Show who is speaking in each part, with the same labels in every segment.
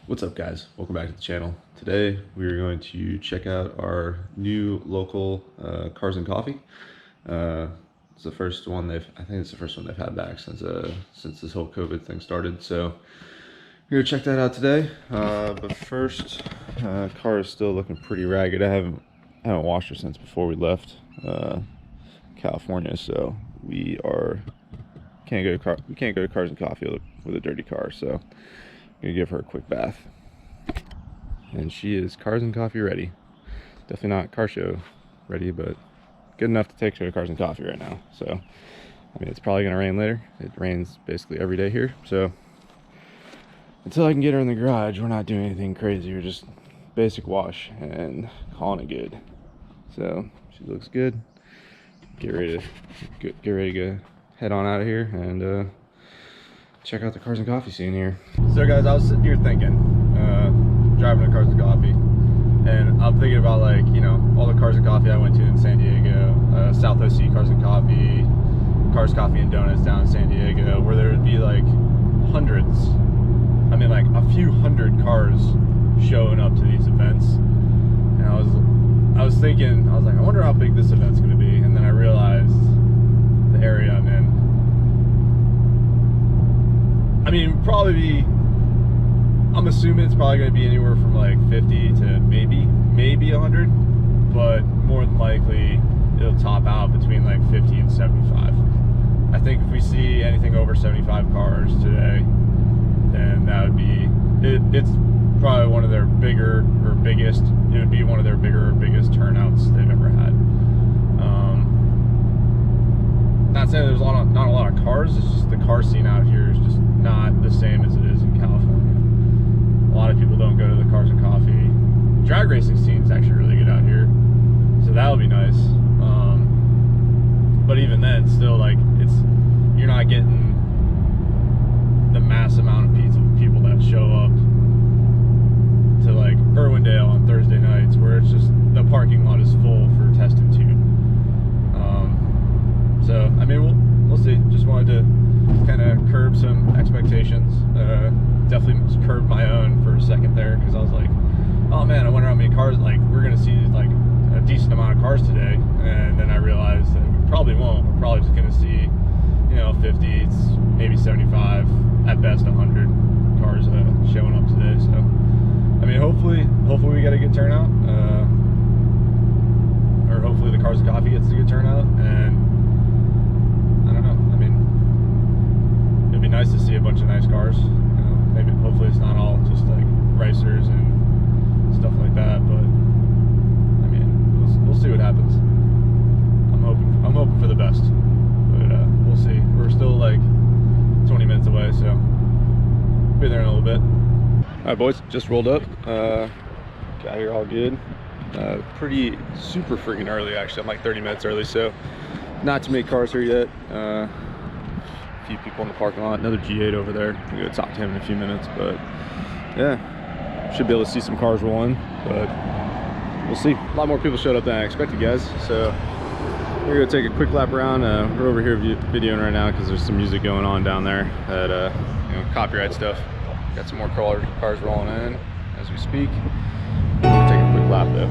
Speaker 1: What's up, guys? Welcome back to the channel. Today we are going to check out our new local Cars and Coffee. It's the first one I think it's the first one they've had back since this whole COVID thing started. So we're gonna check that out today. But first, car is still looking pretty ragged. I haven't washed her since before we left California, so we can't go to Cars and Coffee with a dirty car. So I'm gonna give her a quick bath, and she is Cars and Coffee ready. Definitely not car show ready, but good enough to take her to Cars and Coffee right now. So I mean, it's probably gonna rain later. It rains basically every day here, so until I can get her in the garage, we're not doing anything crazy. We're just basic wash and calling it good. So she looks good. Get ready to go head on out of here and check out the Cars and Coffee scene here. So guys, I was sitting here thinking, driving to Cars and Coffee, and I'm thinking about, like, you know, all the Cars and Coffee I went to in San Diego, South OC Cars and Coffee, Cars, Coffee and Donuts down in San Diego, where there would be like hundreds, I mean like a few hundred cars showing up to these events. And I was thinking, I was like, I wonder how big this event's gonna be. And then I realized the area I'm in. I mean, I'm assuming it's probably going to be anywhere from like 50 to maybe 100, but more than likely it'll top out between like 50 and 75. I think if we see anything over 75 cars today, then that would be it's probably one of their bigger or biggest. It would be one of their bigger or biggest turnouts they've ever had. Not saying there's not a lot of cars, it's just the car scene out here is just not the same as it is in California. A lot of people don't go to the Cars and Coffee. Drag racing scene is actually really good out here, so that would be nice. But even then, still, like, you're not getting the mass amount of people that show up to like Irwindale on Thursday nights, where it's just the parking lot is full for test and tune. So I mean, we'll see. Just wanted to kind of curb some expectations. Definitely curbed my own for a second there, because I was like, oh man, I wonder how many cars, like, we're gonna see like a decent amount of cars today. And then I realized that we probably won't. We're probably just gonna see, you know, 50, maybe 75, at best 100 cars showing up today. So I mean, hopefully we get a good turnout, or hopefully the Cars and Coffee gets a good turnout. And I don't know, I mean, it'd be nice to see a bunch of nice cars. You know, maybe, hopefully it's not all just like racers and stuff like that, but I mean, we'll see what happens. I'm hoping for the best, but we'll see. We're still like 20 minutes away, so be there in a little bit. All right, boys, just rolled up. Got here all good. Pretty super freaking early, actually. I'm like 30 minutes early, so not too many cars here yet. A few people in the parking lot. Another G8 over there. I'm gonna go talk to him in a few minutes, but yeah, should be able to see some cars rolling, but we'll see. A lot more people showed up than I expected, guys. So we're gonna take a quick lap around. We're over here videoing right now because there's some music going on down there, that you know, copyright stuff. Got some more cars rolling in as we speak. We'll take a quick lap though.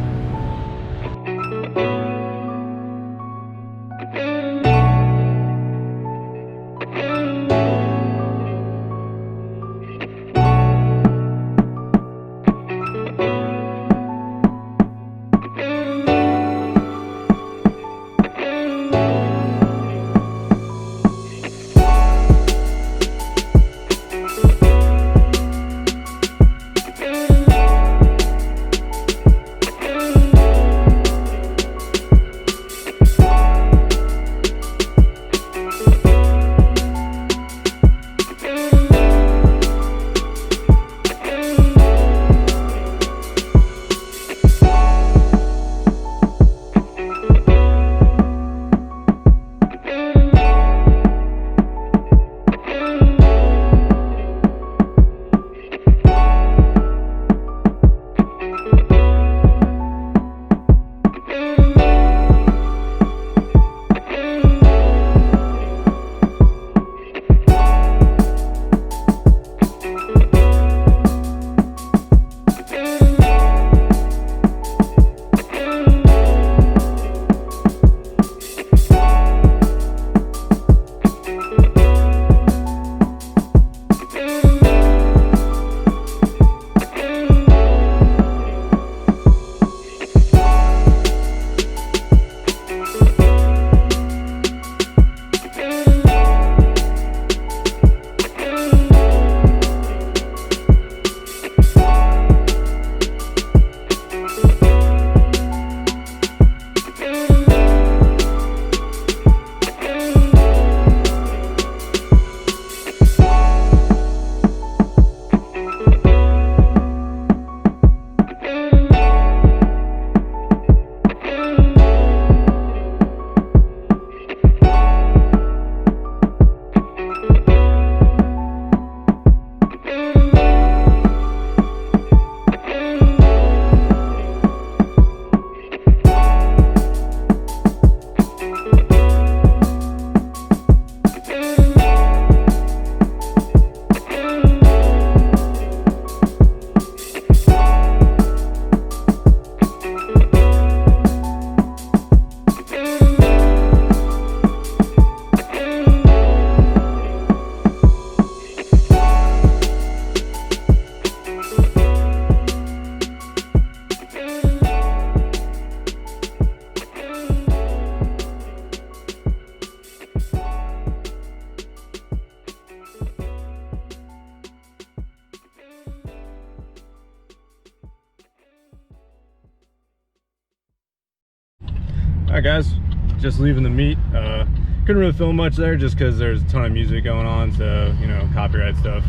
Speaker 2: Alright guys, just leaving the meet. Couldn't really film much there just because there's a ton of music going on, so you know, copyright stuff.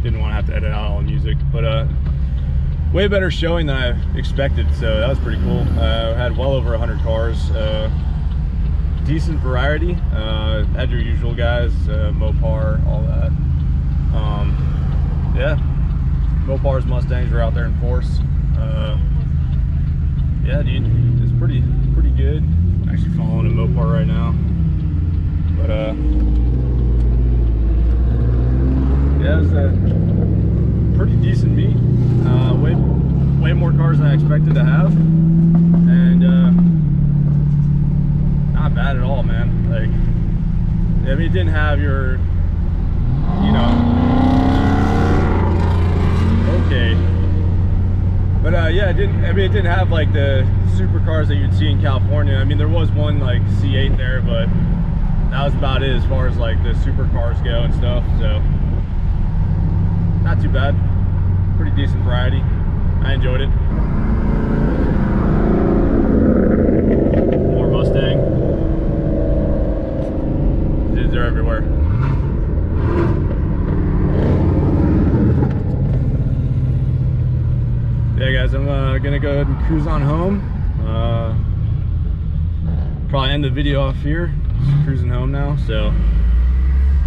Speaker 2: Didn't want to have to edit out all the music, but way better showing than I expected, so that was pretty cool. Had well over 100 cars, decent variety. Had your usual guys, Mopar, all that. Yeah, Mopar's Mustangs were out there in force. Yeah, dude, it's pretty good. I'm actually following a Mopar right now, but yeah, it was a pretty decent meet. Way more cars than I expected to have, and not bad at all, man. Like, I mean, it didn't have your, you know, okay. But yeah, it didn't have like the supercars that you'd see in California. I mean, there was one like C8 there, but that was about it as far as like the supercars go and stuff. So not too bad. Pretty decent variety. I enjoyed it. More Mustang. They're everywhere. Yeah guys, I'm gonna go ahead and cruise on home. Probably end the video off here. Just cruising home now, so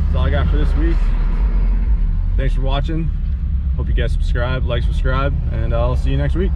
Speaker 2: that's all I got for this week. Thanks for watching. Hope you guys subscribe, subscribe, and I'll see you next week.